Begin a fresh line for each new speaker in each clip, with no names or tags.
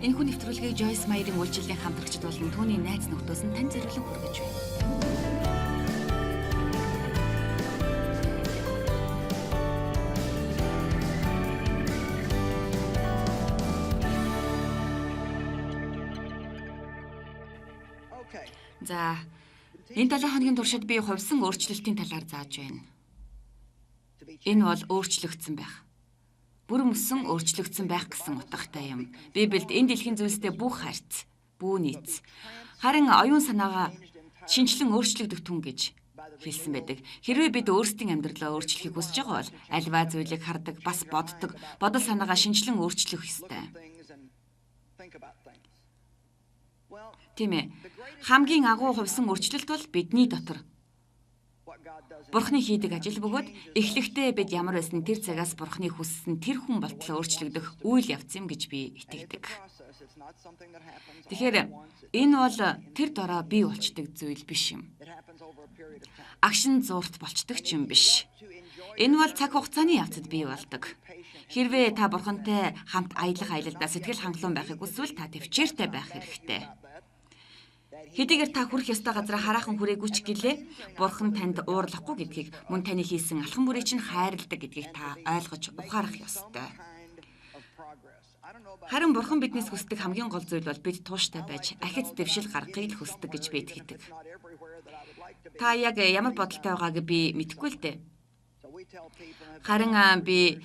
Энэхүү нэвтрүүлгийг Joyce Meyer-ийн үйлчлэлийн хамтрагчид болон түүний найз нөхдөөс нь тань зориулан хүргэж байна. За, энэ 7 хоногийн туршид би хувьсан өөрчлөлтийн талаар зааж байна. Энэ бол өөрчлөгдсөн байх. Бүр мөсөн өөрчлөгдсөн байх гэсэн утгатай юм. Библиэд энэ дэлхийн зүйлстэй бүх харьц, бүх нийц, харин оюун санаагаа шинчлэн өөрчлөгдөх түн гэж хэлсэн байдаг. Хэрвээ бид өөрсдийн амьдралаа өөрчлөхийг хүсэж байгаа бол альва зүйлийг хардаг, бас боддог, бодол санаагаа шинчлэн өөрчлөх ёстой. Тийм ээ. Хамгийн агуу хувьсан өөрчлөлт бол бидний дотор Бурхны хийдэг ажил бөгөөд эхлэхдээ бид ямар байсан тэр цагаас Бурхны хүссэн тэр хүн болтлоо өөрчлөгдөх үйл явц юм гэж би итгэдэг. Тэгэхээр энэ бол тэр дороо бий болчдөг зүйл биш юм. Агшин зуурт болчдөг ч юм биш. Энэ бол цаг хугацааны явцад бий болдог. Хэрвээ та Бурхантай хамт аялалдаа сэтгэл хангалуун байхыг хүсвэл та төвчээртэй байх хэрэгтэй. Хэдийгээр та хүрэх ёстой газараа хараахан хүрээгүй ч гэлээ, Бурхан танд уурлахгүй гэдгийг, мөн таны хийсэн алхам бүрийг чинь хайрладаг гэдгийг та ойлгож ухаарах ёстой. Харин Бурхан биднээс хүсдэг хамгийн гол зүйл бол бид тууштай байж, ахиц дэвшил гаргахыг л хүсдэг гэж би итгэдэг. Та яг ямар бодолтой байгааг би мэдэхгүй л дээ. Харин би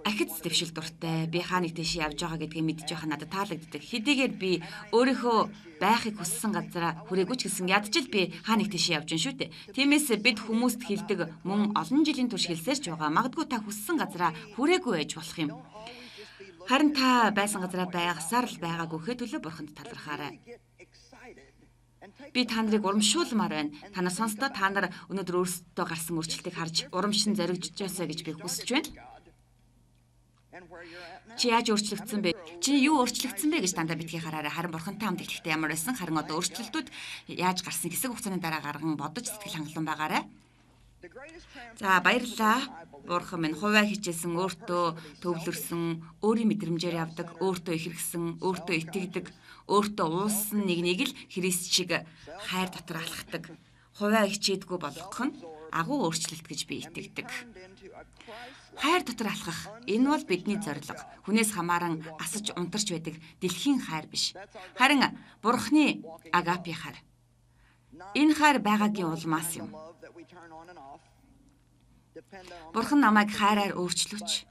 ахиц дэвшил дуртай, би хаа нэг тийш явж байгаа гэдгийг мэдж байхад надад таалагддаг. Хэдийгээр би өөрийнхөө байхыг хүссэн газараа хүрээгүй ч гэсэн ядчил би хаа нэг тийш явж гин шүү дээ. Тиймээс бид хүмүүст хэлдэг мөн олон жилийн турш хэлсээрч байгаа. Магадгүй та хүссэн газараа хүрээгүй байж болох юм. Харин та байсан газараа байгасаар л байгаагүйхээ төлөө Бурханд талархаарай. Би та нарыг урамшуулмаар байна. Та нар сонстоо та нар өнөөдөр өөрсдөө гарсан өөрчлөлтийг харж урамшин зоригжжоосоо гэж би хүсэж байна. Чи яаж өөрчлөгдсөн бэ? Чи юу өөрчлөгдсөн бэ гэж дандаа битгий хараарай. Харин Бурхантай хамт итгэхдээ ямар байсан? Харин одоо өөрчлөлтүүд яаж гарсан хэсэг хугацааны дараа гарган бодож сэтгэл хангалуун байгаарай. За баярлалаа. Бурхан минь хувиа хичээсэн, өөртөө төвлөрсөн, өөрийн мэдрэмжээр явдаг, өөртөө ихэрхсэн, өөртөө итгэдэг, өөртөө уусан нэг л Христ шиг хайр дотор алхдаг. Хувиа хичээдгүй болгох нь агуу өөрчлөлт гэж би итгэдэг. Хайр дотор алхах энэ бол бидний зорилго. Хүнээс хамааран асаж унтарч байдаг дэлхийн хайр биш. Харин Бурхны агапи хайр. Энэ хайр байгаагийн улмаас юм. Бурхан намайг хайраар өөрчлөөч.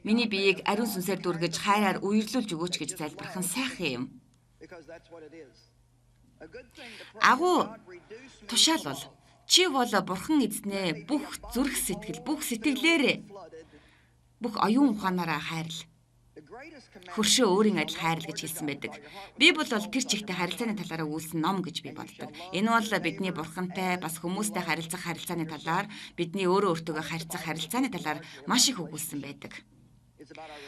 Миний биеийг ариун сүнсээр дүргэж хайраар үерлүүлж өгөөч гэж залбирхан сайхан юм. Агуу тушаал бол чи бол Бурхан эзнээ бүх зүрх сэтгэл, бүх сэтгэлээрээ, бүх оюун ухаанаараа хайрл. Хөршөө өөрийн адил хайрл гэж хэлсэн байдаг. Библи бол тэр чигтээ харилцааны талаараа өгүүлсэн ном гэж би боддог. Энэ бол бидний Бурхантай бас хүмүүстэй харилцах харилцааны талаар, бидний өөрөө өөртөөгөө харьцах харилцааны талаар маш их өгүүлсэн байдаг.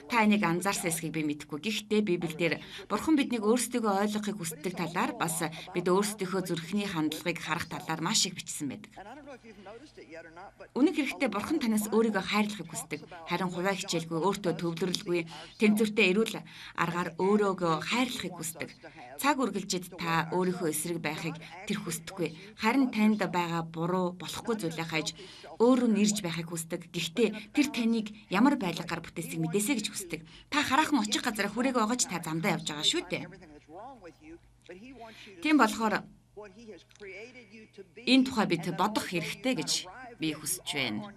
Та энийг анзаарсан эсэхийг би мэдэхгүй. Гэхдээ Библиэлд Бурхан биднийг өөрсдийгөө ойлгохыг хүсдэг талаар бас бид өөрсдийнхөө зүрхний хандлагыг харах талаар маш их бичсэн байдаг. Үнэн хэрэгтээ Бурхан танаас өөрийгөө хайрлахыг хүсдэг. Харин хувиа хичээлгүй, өөртөө төвлөрөлгүй, тэнцвэртэй эрүүл аргаар өөрөөгөө хайрлахыг хүсдэг. Цаг үргэлжид та өөрийнхөө эсрэг байхыг тэр хүсдэггүй. Харин танд байгаа буруу, болохгүй зүйлээ хайж өөрөө нэрж байхыг хүсдэг. Гэхдээ тэр таныг ямар байдлаар бүтээсийг мэдээсэй гэж хүсдэг. Та хараахан очих газараа хүрээгээ оогооч та замдаа явж байгаа шүү дээ. Тийм болохоор энэ тухай бид бодох хэрэгтэй гэж би хүсэж байна.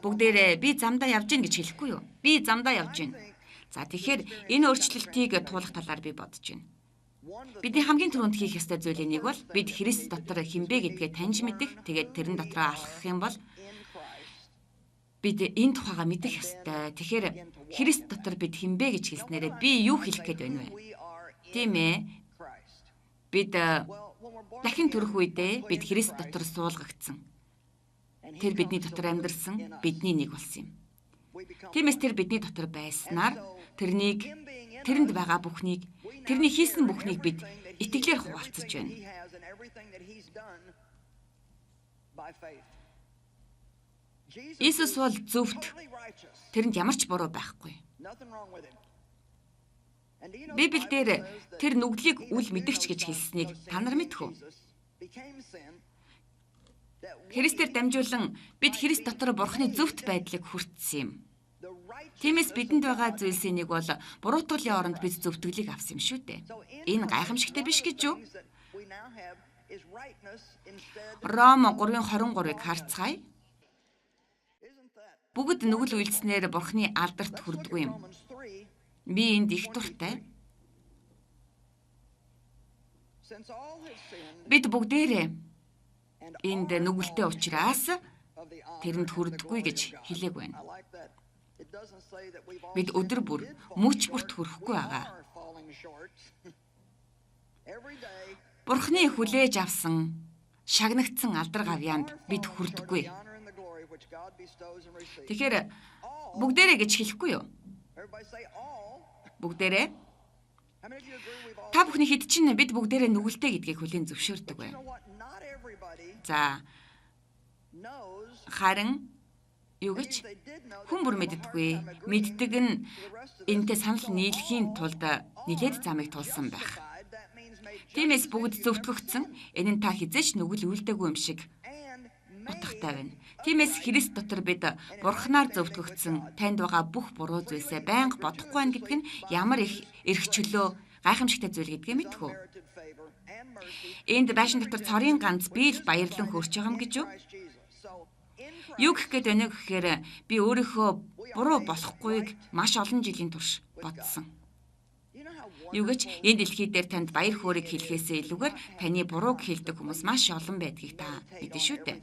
Бүгдээрээ би замдаа явж гин гэж хэлэхгүй юу? Би замдаа явж гин. За тэгэхээр энэ өөрчлөлтийг туулах талаар би бодож байна. Бидний хамгийн түрүүнд хийх ёстой зүйлийн нэг бол бид Христ дотор хинбэ гэдгээ таньж мэдэх, тэгээд тэрэн дотроо алхах юм бол бид энэ тухайга мэдэх ёстой. Тэгэхээр Христ дотор бид хинбэ гэж хэлснээрээ би юу хэлэх гээд байна вэ? Тийм ээ. Бид дахин төрөх үедээ бид Христ дотор суулгагдсан. Тэр бидний дотор амьдарсан, бидний нэг болсон юм. Тиймээс тэр бидний дотор байснаар тэрэнд байгаа бүхнийг, тэрний хийсэн бүхнийг бид итгэлээр хуваалцаж байна. Иесус бол зөвхт тэрэнд ямар ч буруу байхгүй. Библиэлд тэр нүглийг үл мэдгч гэж хэлснийг та нар мэдэх үү? Христээр дамжуулан бид Христ дотор Бурхны зөвхт байдлыг хүртсэн юм. Тиймээс бидэнд байгаа зүйлсийн нэг бол буруутгалын оронд бид зөвтгөлийг авсан юм шүү дээ. Энэ гайхамшигтай биш гэж юу? Ром 3:23-ыг харцгаая. Бүгд нүгэл үйлснээр Бурхны алдарт хүрдэггүй юм. Би энд их дуртай. Бид бүгдээрээ энд нүгэлтэй учраас тэрэнд хүрдэггүй гэж хэлээг байна. Бид өдөр бүр мөч бүрт хүрэхгүй байгаа. Бурхны хүлээж авсан шагнагдсан алдар гавьяанд бид хүрдэггүй. Тэгэхээр бүгдээрээ гэж хэлэхгүй юу? Бүгдээрээ? Та бүхний хэд чинь бид бүгдээрээ нүгэлтэй гэдгийг хүлээн зөвшөөрдөг вэ? За. Харин юу гэж хүн бүр мэддэггүй. Мэддэг нь энэтэй санал нийлэхийн тулд нилээд замыг тулсан байх. Тиймээс бүгд зөвтгөгдсөн. Энэ нь та хизээч нүгэл үйлдэггүй юм шиг утгатай байна. Тиймээс Христ дотор бид Бурхнаар зөвтгөгдсөн танд байгаа бүх буруу зүйлсээ байнга бодохгүй байна гэдг нь ямар их эрх чөлөө гайхамшигтай зүйл гэдгээ мэдэх үү? Энд байшин дотор цорын ганц би л баярлан хөрч байгаа юм гэж юу? Юу гэх гээд байна гэхээр би өөрийнхөө буруу болохгүйг маш олон жилийн турш бодсон. Юу гэж энэ дэлхий дээр танд баяр хөөргийг хэлэхээсээ илүүгээр таны бурууг хэлдэг хүмүүс маш олон байдгийг та мэднэ шүү дээ.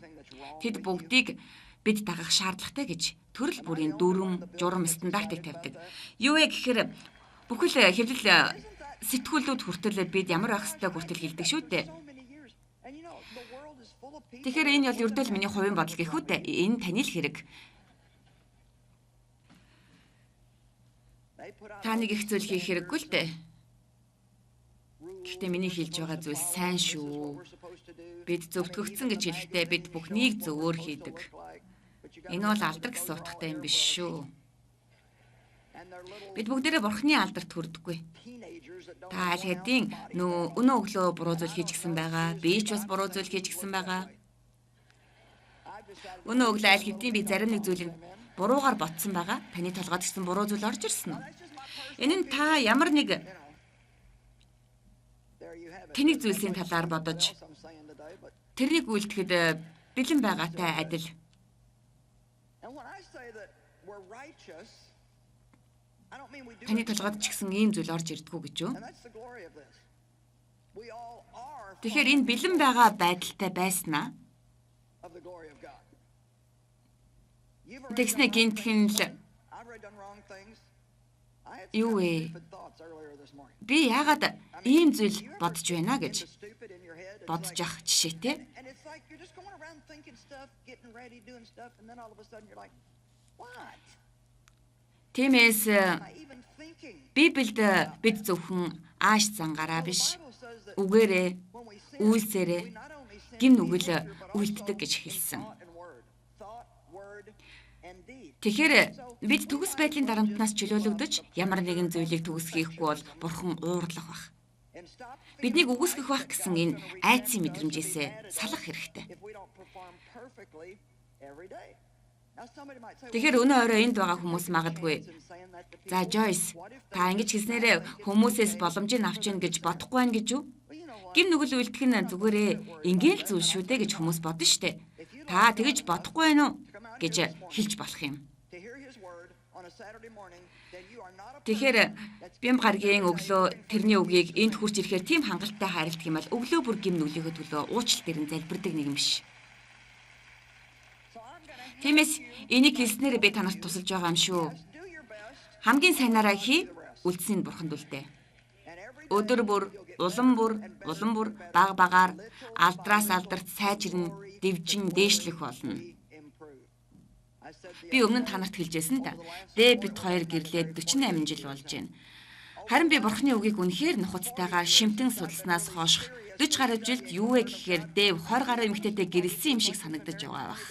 Тэд бүгдийг бид дагах шаардлагатай гэж төрөл бүрийн дүрм, журам стандартыг тавьдаг. Юу вэ гэхээр бүхэл хэвлэл сэтгүүлүүд хүртэл бид ямар байх ёстойг хүртэл хэлдэг шүү дээ. Тэгэхээр энэ бол ердөө л миний хувийн бодол гэх үү дээ. Энэ таны л хэрэг. Та нэг их зүйл хийх хэрэггүй л дээ. Гэхдээ миний хэлж байгаа зүйл сайн шүү. Бид зөвтгөгдсөн гэж хэлэхдээ бид бүхнийг зөвөр хийдэг. Энэ бол алдар гэсэн утгатай юм биш шүү. Бид бүгдээрээ Бурхны алдарт хүрдэггүй. Та аль хэдийн өнөө өглөө буруу зүйл хийж гисэн байгаа. Би ч бас буруу зүйл хийж гисэн байгаа. Өнөө өглөө аль хэдийн би зарим нэг зүйлийг буруугаар ботсон байгаа. Таны толгойд гэсэн буруу зүйл орж ирсэн үү? Энэ нь та ямар нэг тэнэг зүйлсийн талаар бодож тэрнийг үйлдэхэд бэлэн байгаатай адил. Таны толгойд ч гэсэн ийм зүйл орж ирдэггүй гэж юу? Тэгэхээр энэ бэлэн байгаа байдалтай байснаа тэгснэ гинтхэн л юу вэ? Би яагаад ийм зүйл бодож байна гэж бодож ах жишээтэй. Тиймээс Библиэд бид зөвхөн ааш зангаараа биш, үгээрээ, үйлсээрээ гим нүгэл үйлддэг гэж хэлсэн. Тэгэхээр бид төгс байдлын дарамтнаас чөлөөлөгдөж ямар нэгэн зүйлийг төгс хийхгүй бол Бурхан уурлах байх. Биднийг үгүйсгэх байх гэсэн энэ айдсын мэдрэмжээсээ салах хэрэгтэй. Тэгэхээр өнөө орой энд байгаа хүмүүс магадгүй. За Joyce, та ингэж хэлснээрээ хүмүүсээс боломжийг авч ийн гэж бодохгүй байна гэж юу? Гим нүгэл үйлдэх нь зүгээрээ ингээл зүйл шүү дээ гэж хүмүүс бодно штэ. Та тэгэж бодохгүй байна уу гэж хэлж болох юм. Тэгэхээр бям гаргийн өглөө тэрний үгийг энд хурж ирэхээр тийм хангалттай харилдаг юм бол өглөө бүр гим нүглийнхээ төлөө уучлалт дэрэн залбирдаг нэг юм биш. Тиймээс энийг хэлснээр би танарт тусалж байгаа юм шүү. Хамгийн сайнаараа хий, үлдсэний Бурханд үлдээ. Өдөр бүр, улам бүр баг багаар алдраас алдарт сайжирн, дэвжин дээшлэх болно. Би өмнө нь танарт хэлжсэн та. Дэвид 2 гэрлээд 48 жил болж байна. Харин би Бурхны үгийг үнэхээр нухацтайгаар шимтэн судалснаас хойш 40 гаруй жилд юу вэ гэхээр Дэв 20 гаруй эмэгтэйтэй гэрэлсэн юм шиг санагдаж байгаа байх.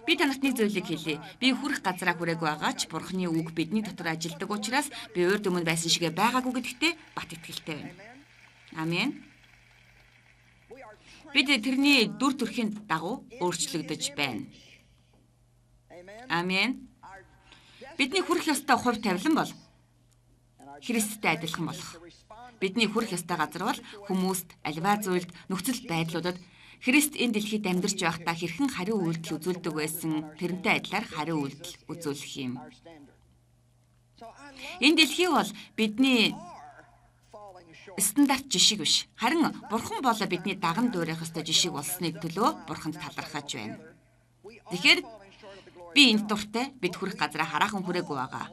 Би танарт нэг зүйлийг хэлье. Би хүрэх газараа хүрээгүй байгаа ч Бурхны үг бидний дотор ажилладаг учраас би урд өмнө байсан шигэ байгаагүй гэдэгтээ бат итгэлтэй байна. Амен. Бид тэрний дүр төрхийн дагуу өөрчлөгдөж байна. Амен. Бидний хүрэх ёстой хувь тавилан бол Христтэй адилхан болох. Бидний хүрэх ёстой газар бол хүмүүст альва зүйлд нөхцөл байдлуудад Христ энэ дэлхийд амьдарч байхдаа хэрхэн хариу үйлдэл үзүүлдэг байсан тэрнтэй адилаар хариу үйлдэл үзүүлэх юм. Энэ дэлхий бол бидний стандарт жишиг биш. Харин Бурхан болоо бидний даган дуурайх ёстой жишиг болсны төлөө Бурханд талархаж байна. Тэгэхээр би энд дуртай бид хүрэх газараа хараахан хүрээгүй байгаа.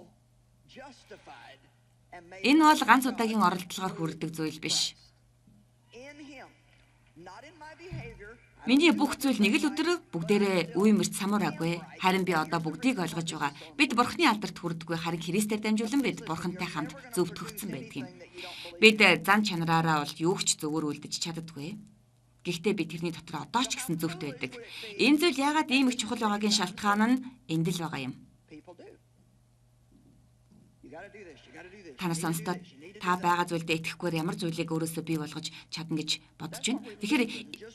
Энэ бол ганц удаагийн оролдлогоор хүрдэг зүйл биш. Миний бүх зүйл нэг л өдөр бүгдээрээ үе мөрт самураагүй. Харин би одоо бүгдийг ойлгож байгаа. Бид Бурхны алдарт хүрдэггүй, харин Христээр дамжуулан бид Бурхантай хамт зөвтгөгдсөн байдаг юм. Бид зан чанараараа бол юу ч зөвөр үлдэж чаддаггүй. Гэхдээ би тэрний дотор одоо ч гэсэн зөвхт байдаг. Энэ зүйл яагаад ийм их чухал байгаагийн шалтгаан нь энд л байгаа юм. Танаас сонстоод та байгаа зүйлдээ итгэхгүйгээр ямар зүйлийг өөрөөсөө бий болгож чадна гэж бодож байна. Тэгэхээр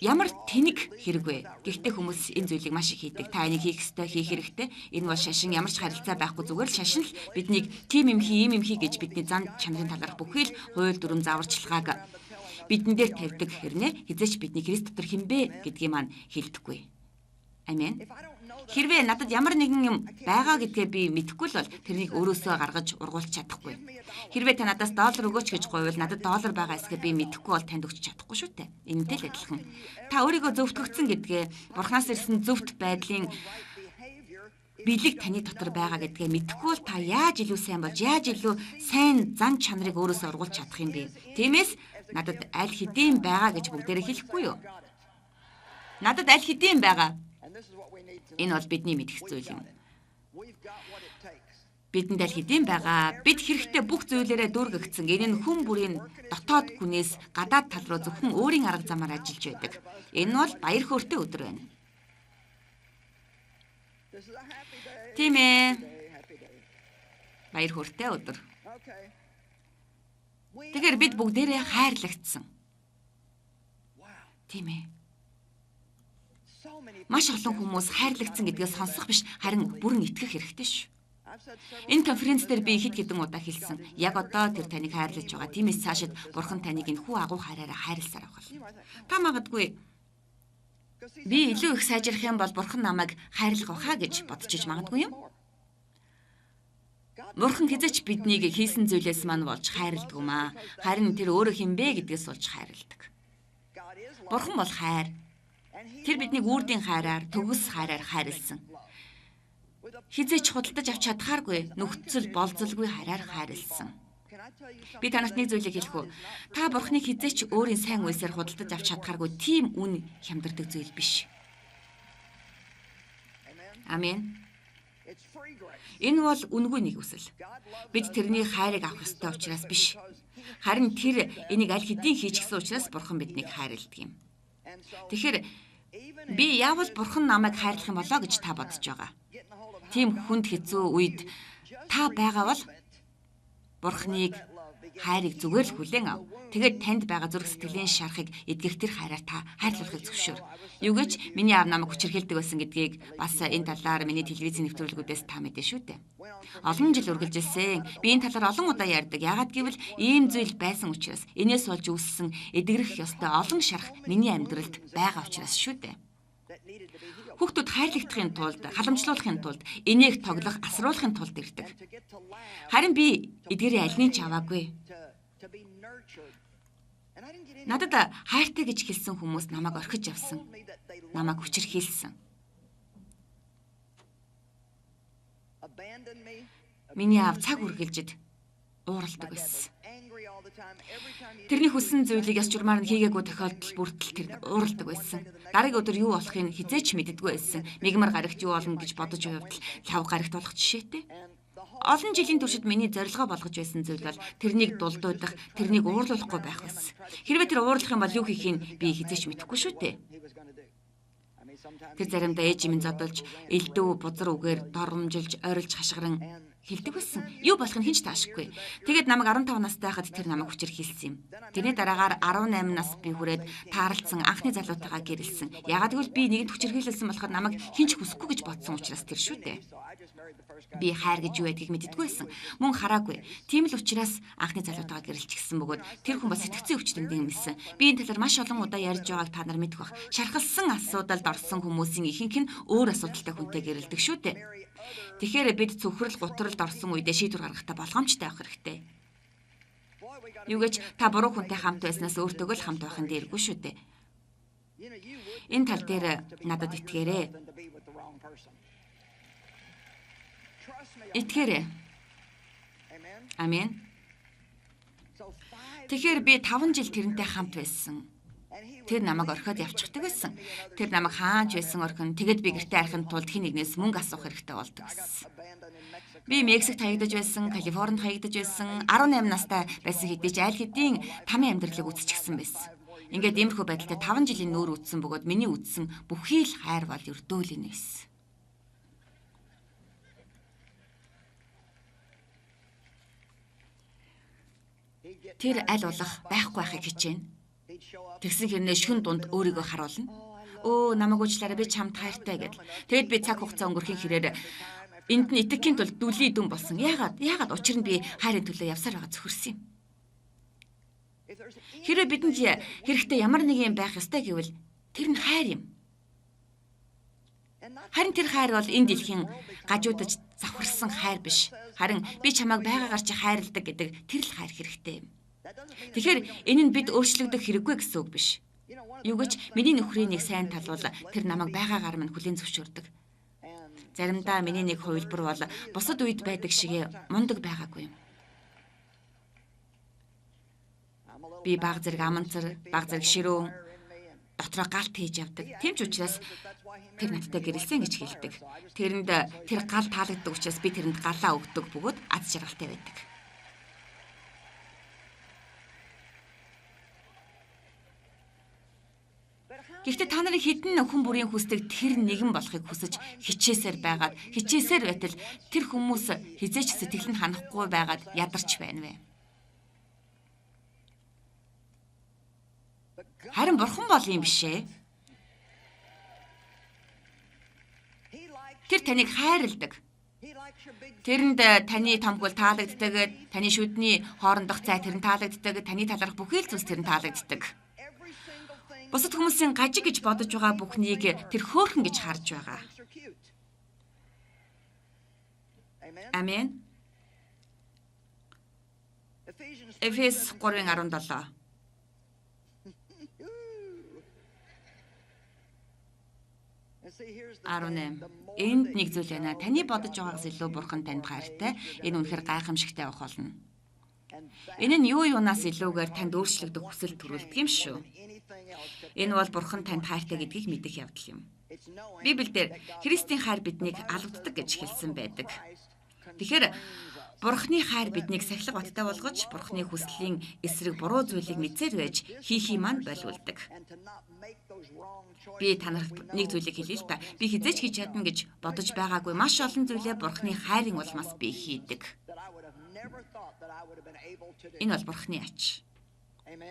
ямар тэнэг хэрэг вэ? Гэхдээ хүмүүс энэ зүйлийг маш их хийдэг. Та энийг хийх ёстой, хийх хэрэгтэй. Энэ бол шашин ямар ч харилцаа байхгүй, зүгээр л шашин л биднийг тийм юм хий, ийм юм хий гэж бидний зан чанарын талаарх бүхий л хууль дүрм зааварчилгааг бидэн дээр тавьдаг хэрнээ хизээч бидний Христ дотор хинбэ гэдгийг маань хэлдэггүй. Амен. Хэрвээ надад ямар нэгэн юм байгаа гэдгээ би мэдэхгүй л бол тэрнийг өөрөөсөө гаргаж ургуулж чадахгүй. Хэрвээ та надаас доллар өгөөч гэж гуйвал надад доллар байгаа эсгээ би мэдэхгүй бол танд өгч чадахгүй шүү дээ. Энэтэй л адилхан. Та өөрийгөө зөвтгөгдсөн гэдгээ Бурханаас ирсэн зөвхт байдлын билег таны дотор байгаа гэдгээ мэдэхгүй бол та яаж илүү сайн болж, яаж илүү сайн зан чанарыг өөрөөсөө ургуулж чадах юм бэ? Тиймээс надад аль хэдийн байгаа гэж бүгдээрээ хэлэхгүй юу? Надад аль хэдийн байгаа. Энэ бол бидний мэдэх зүйл юм. Бидэнд аль хэдийн байгаа. Бид хэрэгтэй бүх зүйлээрээ дүүргэгдсэн. Энэ нь хүн бүрийн дотоод хүнээс гадаад тал руу зөвхөн өөрийн арга замаар ажиллаж байдаг. Энэ бол баяр хөөртэй өдөр байна. Тийм ээ. Баяр хөөртэй өдөр. Тэгэхээр бид бүгдээрээ хайрлагдсан. Тийм ээ. Маш олон хүмүүс хайрлагдсан гэдгээ сонсох биш, харин бүрэн итгэх хэрэгтэй шүү. Энэ конференц дээр би хэд хэдэн удаа хэлсэн. Яг одоо тэр таныг хайрлаж байгаа. Тиймээс цаашид Бурхан таныг энэхүү агуу хайраараа хайрласаар байгаа. Та магадгүй би илүү их сайжрах юм бол Бурхан намайг хайрлах байхаа гэж бодож иж магадгүй юм. Бурхан хизээч биднийг хийсэн зүйлээс мань болж хайрладаг юм аа. Харин тэр өөрөө хинбэ гэдгээс болж хайрладаг. Бурхан бол хайр. Тэр биднийг үрдийн хайраар, төгс хайраар хайрлсан. Хизээч худалдаж авч чадхааргүй, нөхцөл болзолгүй хайраар хайрлсан. Би танарт нэг зүйлийг хэлэх үү? Та Бурханыг хизээч өөрийн сайн үесээр худалдаж авч чадхааргүй тийм үн хямдардаг зүйл биш. Амен. Энэ бол үнгүй нэг үсэл. Бид тэрний хайрыг авах ёстой учраас биш. Харин тэр энийг аль хэдийн хийчихсэн учраас Бурхан биднийг хайрладаг юм. Тэгэхээр би яавал Бурхан намайг хайрлах юм болоо гэж та бодож байгаа. Тийм хүнд хэцүү үед та байгаа бол Бурханыг хайрыг зүгээр л хүлээн ав. Тэгээд танд байгаа зүрх сэтгэлийн шарахыг эдгэх тэр хайраар та хайрлуулахыг зөвшөөр. Юу гэж миний аав намайг хүчирхийлдэг байсан гэдгийг бас энэ талаар миний телевизийн нэвтрүүлгүүдээс та мэдэн шүү дээ. Олон жил үргэлжилсэн. Би энэ талаар олон удаа ярьдаг. Яагаад гэвэл ийм зүйл байсан учраас энээс болж үүссэн эдгэрэх ёстой олон шарах миний амьдралд байгаа учраас шүү дээ. Хүүхдүүд хайрлагдахын тулд, халамжлуулахын тулд, энийг тоглох, асруулахын тулд ирдэг. Харин би эдгэрийн альнийг ч аваагүй. Надад хайртай гэж хэлсэн хүмүүс намайг орхиж явсан. Намайг хүчирхийлсэн. Миний аав цаг үргэлжид ууралдаг байсан. Тэрний хүссэн зүйлийг яс журмаар нь хийгээгүй тохиолдол бүртэл тэр ууралдаг байсан. Дараагийн өдөр юу болохыг хизээч мэддэггүй байсан. Мигмар гарагт юу болно гэж бодож явбал лав гарагт болох жишээтэй. Олон жилийн туршид миний зорилгоо болгож байсан зүйл бол тэрнийг дулдуудах, тэрнийг уурлуулахгүй байх байсан. Хэрвээ тэр уурлах юм бол юу хийхийг би хизээч мэдэхгүй шүү дээ. Тэр заримдаа ээж минь зодолж, элдв бузар үгээр доромжилж, ойрлж хашгиран хэлдэг байсан. Юу болох нь хинч таашгүй. Тэгээд намайг 15 настай байхад тэр намайг хүчээр хийлсэн юм. Тэрний дараагаар 18 нас би хүрээд таарлцсан анхны залуутайгаа гэрэлсэн. Ягаад гэвэл би нэгэнд хүчээр хийлсэн болохоор намайг хинч хүсэхгүй гэж бодсон учраас тэр шүү дээ. Би хайр гэж юу байдгийг мэддэггүй байсан. Мөн хараагүй. Тийм л учраас анхны залуутайгаа гэрэлчихсэн бөгөөд тэр хүн бас сэтгцэн өвчтөнд дэмэлсэн. Би энэ талаар маш олон удаа ярьж байгааг та нар мэдэх бах. Шархалсан асуудалд орсон хүмүүсийн ихэнх нь өөр асуудалтай хүнтэй гэрэлдэг шүү дээ. Тэгэхээр бид цөхрөл гутралд орсон үедээ шийдвэр гаргахдаа болгоомжтой байх хэрэгтэй. Юу гэж та буруу хүнтэй хамт байснаас өөртөө л хамт байхын дээргүй шүү дээ. Энэ тал дээр надад итгээрэй. Итгээрэй. Амен. Тэгэхээр би 5 жил тэрнтэй хамт байсан. Тэр намайг орхиод явчихдаг байсан. Тэр намайг хаач байсан орхин тэгэд би гэртээ арихын тулд хин нэгнээс мөнгө асуух хэрэгтэй болдог гэсэн. Би Мексикт хаягдаж байсан, Калифорнид хаягдаж байсан, 18 настай байсан хэдий ч аль хэдийн тамийн амьдралыг үзчихсэн байсан. Ингээд иймэрхүү байдалтай 5 жилийн нүүр үтсэн бөгөөд миний үтсэн бүхий л хайр бол өрдөөлийнэ байсан. Тэр аль болох байхгүй байхыг хичээнэ. Тэгсэн хэрнээ шүн дунд өөрийгөө харуулна. Өө намайг уучлаарай би чамд хайртай гэдэл. Тэгэд би цаг хугацаа өнгөрөхийн хэрээр энд нь итгэхийн тулд дүлий дүн болсон. Яагаад учир нь би хайрын төлөө явсаар байгаа зөвхөрсөн юм. Хэрвээ бидэнд хэрэгтэй ямар нэг юм байх ёстой гэвэл тэр нь хайр юм. Харин тэр хайр бол энэ дэлхийн гажуудаж завхарсан хайр биш. Харин би чамайг байгаагаар чи хайрладаг гэдэг тэр л хайр хэрэгтэй юм. Тэгэхээр энэ нь бид өөрчлөгдөх хэрэггүй гэсэн үг биш. Юу гэж миний нөхрийн нэг сайн тал бол тэр намайг байгаагаар минь хүлээн зөвшөөрдөг. Заримдаа миний нэг хувилбар бол бусад үед байдаг шиг мундаг байгаагүй юм. Би баг зэрэг аманцар, баг зэрэг ширүүн дотроо галт хийж явдаг. Тийм ч учраас тэр надтай гэрэлсэн гэж хэлдэг. Тэрэнд тэр гал таалагддаг учраас би тэрэнд галаа өгдөг бөгөөд аз жаргалтай байдаг. Гэхдээ та нарын хідэн хүн бүрийн хүсдэг тэр нэгэн болохыг хүсэж хичээсээр байтал тэр хүмүүс хизээч сэтгэл нь ханахгүй байгаад ядарч байна вэ? Харин бурхан бол юм биш ээ. Тэр таныг хайрладаг. Тэрэнд таны томгол таалагддаг, таны шүдний хоорондох зай тэрэнд таалагддаг, таны таларх бүхий л зүйлс тэрэнд таалагддаг. Бусад хүмүүсийн гажиг гэж бодож байгаа бүхнийг тэр хөөрхөн гэж харж байгаа. Амен. Эфес 3:17. Энд нэг зүйл байна. Таны бодож байгаагаас илүү бурхан танд хайртай. Энэ үнэхээр гайхамшигтай байх болно. Энэ нь юунаас илүүгээр танд өөрчлөгдөх хүсэл төрүүлдэг юм шүү. Энэ бол бурхан танд хайртай гэдгийг мэдэх явдал юм. Библиэлд Христийн хайр биднийг алгаддаг гэж хэлсэн байдаг. Тэгэхээр бурханы хайр биднийг сахилга баттай болгож, бурханы хүслийн эсрэг буруу зүйлийг мэдсээр байж хийхий маань болиулдаг. Би танарт нэг зүйлийг хэлье л та. Би хизээч хийж чадна гэж бодож байгаагүй маш олон зүйлээ бурханы хайрын улмаас би хийдэг. Энэ бол бурханы ач.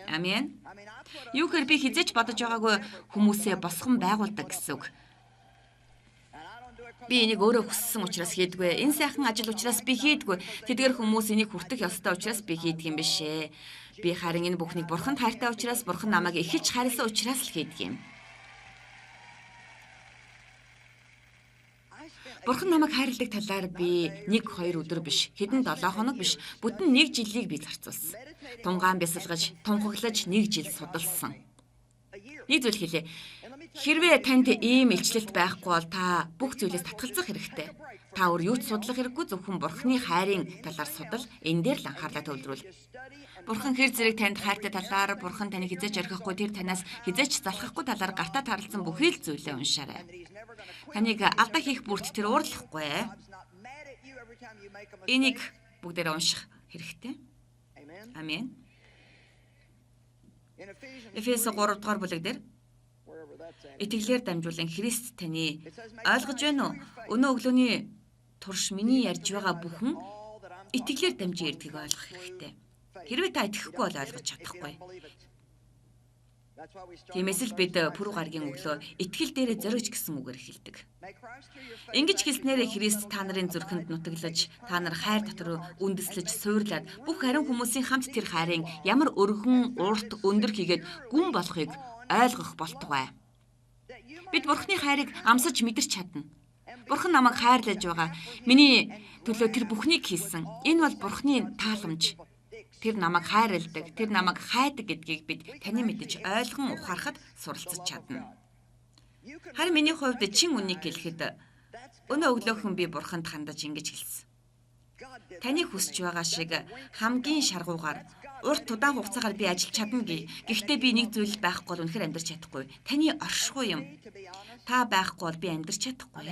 Амен. Юу гэхээр би хизээч бодож байгаагүй хүмүүсээ босгон байгуулдаг гэсэн үг. Би энийг өөрөө хүссэн учраас хийдгүй. Энэ сайхан ажил учраас би хийдгүй. Тэдгээр хүмүүс энийг хүртэх ёстой учраас би хийдэг юм биш ээ. Би харин энэ бүхнийг бурханд хайртай учраас бурхан намайг их ч хайрлсан учраас л хийдэг юм. Бурхан намайг хайрладаг талаар би 1-2 өдөр биш, хэдэн 7 хоног биш, бүтэн 1 жилийг би зарцуулсан. Тунгаан бясалгаж, тунхаглаж 1 жил судалсан. Нэг зүйл хэлье. Хэрвээ танд ийм илчлэлт байхгүй бол та бүх зүйлээс татгалзах хэрэгтэй. Та өөр юу ч судлах хэрэггүй, зөвхөн бурханы хайрын талаар судал, энэ дээр л анхаарлаа төвлөрүүл. Бурхан хэр зэрэг танд хайртай талаар, бурхан таныг хизээч орхихгүй, тэр танаас хизээч залхахгүй талаар гартаа тааралцсан бүхий л зүйлээ уншаарай. Таныг алдаа хийх бүрт тэр уурлахгүй. Энийг бүгдээрээ унших хэрэгтэй. Амен. Эфес 3 дугаар бүлэг дээр Итгэлээр дамжуулан Христ таны ойлгож байна уу? Өнөө өглөөний турш миний ярьж байгаа бүхэн итгэлээр дамжин ирдгийг ойлгох хэрэгтэй. Хэрвээ та итгэхгүй бол ойлгож чадахгүй. Тиймээс л бид пүрэв гарагийн өглөө итгэл дээрээ зориуч гэсэн үгээр хэлдэг. Ингэж хэлснээр Христ та нарын зүрхэнд нутаглаж, та нар хайр дотор үндэслэж, суурлаад бүх ариун хүмүүсийн хамт тэр хайрын ямар өргөн, урт, өндөр хийгээд гүн болохыг ойлгох болтугай. Бид Бурхны хайрыг амсаж мэдэрч чадна. Бурхан намайг хайрлаж байгаа. Миний төлөө тэр бүхнийг хийсэн. Энэ бол Бурхны тааламж. Тэр намайг хайрладаг, тэр намайг хайдаг гэдгийг бид таны мэдэж ойлгон ухаарахад суралцж чадна. Харин миний хувьд чин үнийг хэлэхэд өнөө өглөөхөн би Бурханд хандаж ингэж хэлсэн. Таны хүсэж байгаа шиг хамгийн шаргуугаар урт удаан хугацаагаар би ажиллаж чадна гээ. Гэхдээ би нэг зүйл байхгүй бол үнэхээр амьдарч чадахгүй. Таны оршихуй юм. Та байхгүй бол би амьдарч чадахгүй.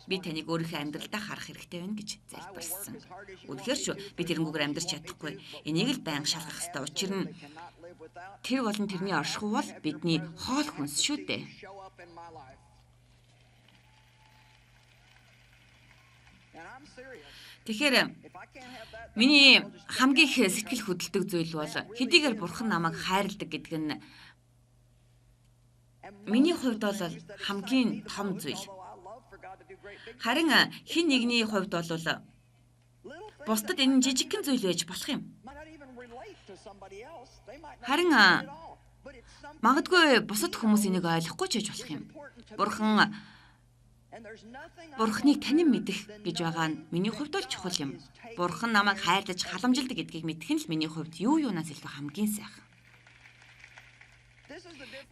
Би таныг өөрийнхөө амьдралдаа харах хэрэгтэй байна гэж залбирсан. Үнэхээр ч би тэрнгүүгээр амьдарч чадахгүй. Энийг л байнга шалгах ёстой. Учир нь тэр болон тэрний оршихуй бол бидний хоол хүнс шүү дээ. Тэгэхээр миний хамгийн их сэтгэл хөдлөлтөг зүйл бол хэдийгээр Бурхан намайг хайрладаг гэдэг нь миний хувьд бол хамгийн том зүйл. Харин хэн нэгний хувьд бол бусдад энэ жижигхэн зүйл байж болох юм. Харин магадгүй бусад хүмүүс энийг ойлгохгүй ч байж болох юм. Бурхныг танин мэдэх гэж байгаа нь миний хувьд бол чухал юм. Бурхан намайг хайрлаж халамжилдаг гэдгийг мэдэх нь л миний хувьд юу юунаас илүү хамгийн сайхан.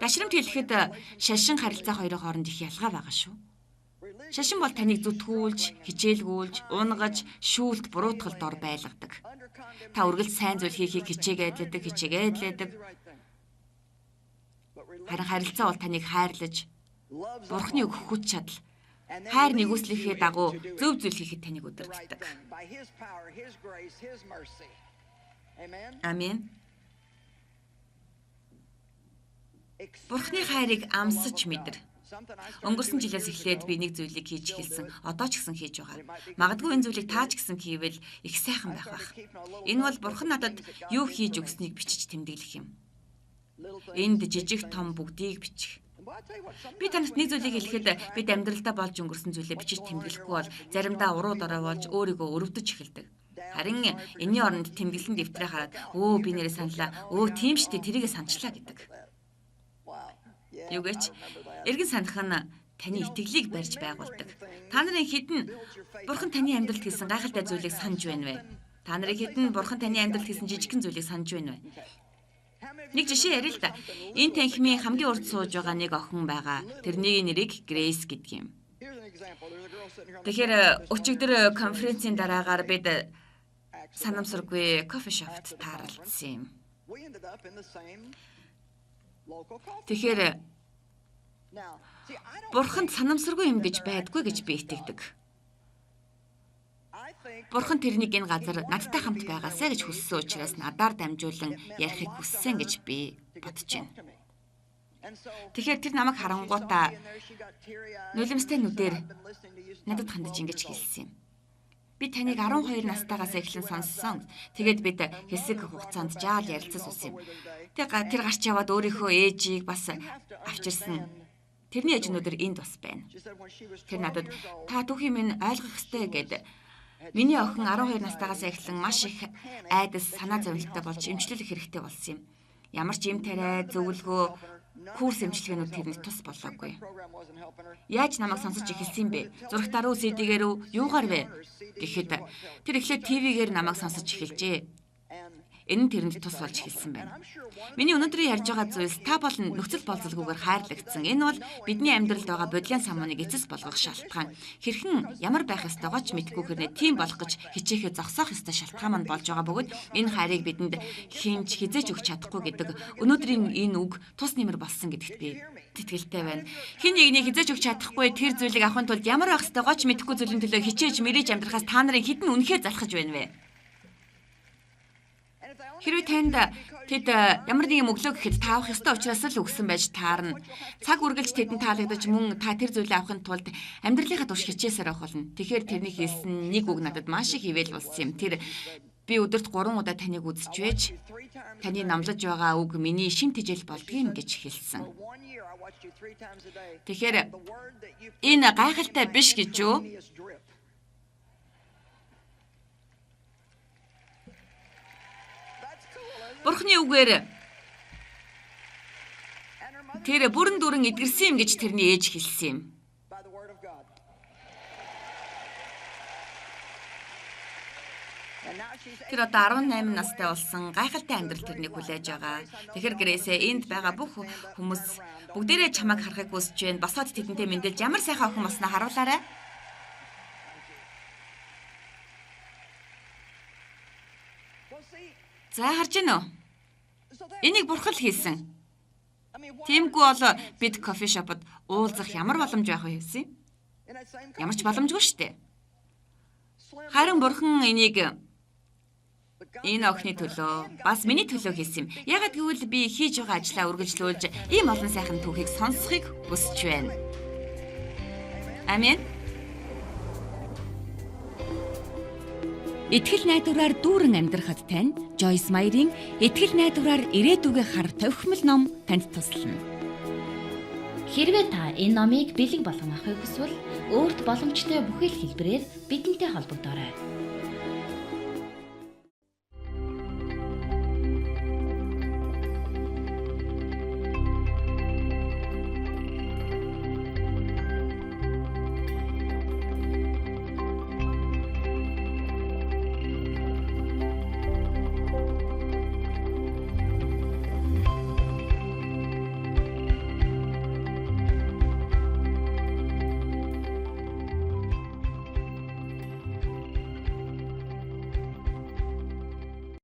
Гашрамт хэлэхэд шашин харилцаа хоёрын хооронд их ялгаа байгаа шүү. Шашин бол таныг зүтгүүлж, хичээлгүүлж, унгаж, шүүлт, буруутгалд ор байлгадаг. Та үргэлж сайн зүйл хийхийг хичээгээд. Харин харилцаа бол таныг хайрлаж, Бурхны өгөх хүч чадал, хайр нэгүслэхээ дагуу зөв зүйл хийхэд таныг удирддаг. Амен. Бурхны хайрыг амсаж мэдэр. Өнгөрсөн жилээс эхлээд би нэг зүйлийг хийж эхэлсэн. Одоо ч гэсэн хийж байгаа. Магадгүй энэ зүйлийг таа ч гэсэн хийвэл их сайхан байх байх. Энэ бол Бурхан надад юу хийж өгснийг бичиж тэмдэглэх юм. Энд жижиг том бүгдийг бичих. Би танад нэг зүйлийг хэлэхэд бид амьдралдаа болж өнгөрсөн зүйлээ бичиж тэмдэглэхгүй бол заримдаа уруу дорой болж өөрийгөө өрөвдөж эхэлдэг. Харин энэний оронд тэмдэглэн дэвтрээ хараад би нэрээ саналаа. Тийм штэ тэрийгэ санчлаа гэдэг. Юугаач эргэн санах нь таны итгэлийг барьж байгуулдаг. Та нарын хэдэн Бурхан таны амьдралд хийсэн гайхалтай зүйлийг санаж байна вэ? Та нарын хэдэн Бурхан таны амьдралд хийсэн жижигхэн зүйлийг санаж байна вэ? Нэг жишээ ярил л да. Энэ танхимын хамгийн урд сууж байгаа нэг охин байгаа. Тэрний нэрийг Грейс гэдэг юм. Тэгэхээр өчигдөр конференцийн дараагаар бид санамсаргүй кофе шопт таарлцсан юм. Тэгэхээр Бурханд санамсаргүй юм гэж байдгүй гэж би итгэдэг. Бурхан тэрнийг энэ газар надтай хамт байгаасаа гэж хүссэн учраас надаар дамжуулан ярихыг хүссэн гэж би бодож байна. Тэгэхээр тэр намайг харангуутаа нулимстай нүдээр надад хандаж ингэж хэлсэн юм. Би таныг 12 настайгаас эхлэн сонссон. Тэгээд бид хэсэг хугацаанд жаал ярилцсан юм. Тэр гарч яваад өөрийнхөө ээжийг бас авчирсан. Тэрний ээжнүүдэр энд бас байна. Тэр надад та түүхий минь ойлгох ёстой гэд миний охин 12 настайгаас эхлэн маш их айдас санаа зовлттой болж эмчлүүлэх хэрэгтэй болсон юм. Ямар ч юм тариа, зөвлөгөө, курс эмчилгээнүүд тэрнээс тус болоогүй. Яаж намайг сонсож эхэлсэн бэ? Зурагтаар үү, CD-гээр үү, юугаар вэ? Гэхэд тэр эхлээд ТV-гээр намайг сонсож эхэлжээ. Энэ нь тэрэнд тус болж эхэлсэн байна. Миний өнөөдрийн ярьж байгаа зүйлс та болон нөхцөл болцолгүйгээр хайрлагдсан. Энэ бол бидний амьдралд байгаа бодлын самууныг эцэс болгох шалтгаан. Хэрхэн ямар байх ёстойгоо ч мэдгүй хэрнээ тийм болох гэж хичээхээ зогсоох ёстой шалтгаан маань болж байгаа бөгөөд энэ хайрыг бидэнд хинж хизээж өгч чадахгүй гэдэг өнөөдрийн энэ үг тус нэмэр болсон гэдэгт би тэтгэлтэй байна. Хин нэгнийг хизээж өгч чадахгүй тэр зүйлийг авахын тулд ямар байх ёстойгоо ч мэдгүй зүйлийн төлөө хичээж мэрэж амьдрахаас та нарын хідэн үнэхээр залхаж байна вэ? Хэрвээ танд тэд ямар нэгэн өглөө гэхэд та авах ёстой учраас л өгсөн байж таарна. Цаг үргэлж тэдэнд таалагдаж мөн та тэр зүйлээ авахын тулд амьдралынхаа турш хичээсээр авах болно. Тэгэхээр тэрний хэлсэн нэг үг надад маш их ивэл болсон юм. Тэр би өдөрт 3 удаа таныг үзэж байж таны намлаж байгаа үг миний шин тижэл болдгийм гэж хэлсэн. Тэгэхээр энэ гайхалтай биш гэж юу? Бурхны үгээр тэр бүрэн дүрэн эдгэрсэн юм гэж тэрний ээж хэлсэн юм. Тэр одоо 18 настай болсон гайхалтай амьдрал тэрнийг хүлээж байгаа. Тэгэхээр Грейсээ энд байгаа бүх хүмүүс бүгдээрээ чамайг харахыг хүсэж байна. Босоод тэдэнтэй мэндэлж ямар сайхан охин болсноо харуулаарай. За харж гинөө. Энийг бурхан л хийсэн. Тиймгүй бол бид кофе шопод уулзах ямар боломж байх вэ гэсэн? Ямар ч боломжгүй шүү дээ. Харин бурхан энийг энэ охины төлөө бас миний төлөө хийсэн юм. Ягаад гэвэл би хийж байгаа ажлаа үргэлжлүүлж ийм олон сайхан түүхийг сонсохыг хүсэж байна. Амен. Итгэл найдвараар дүүрэн амьдрахад тань Joyce Meyer-ийн Итгэл найдвараар ирээдүгээ хар товхимол ном танд туслана.
Хэрвээ та энэ номыг бэлэг болгон авахыг хүсвэл өөрт боломжтой бүхэл хэлбэрээр бидэнтэй холбогдорой.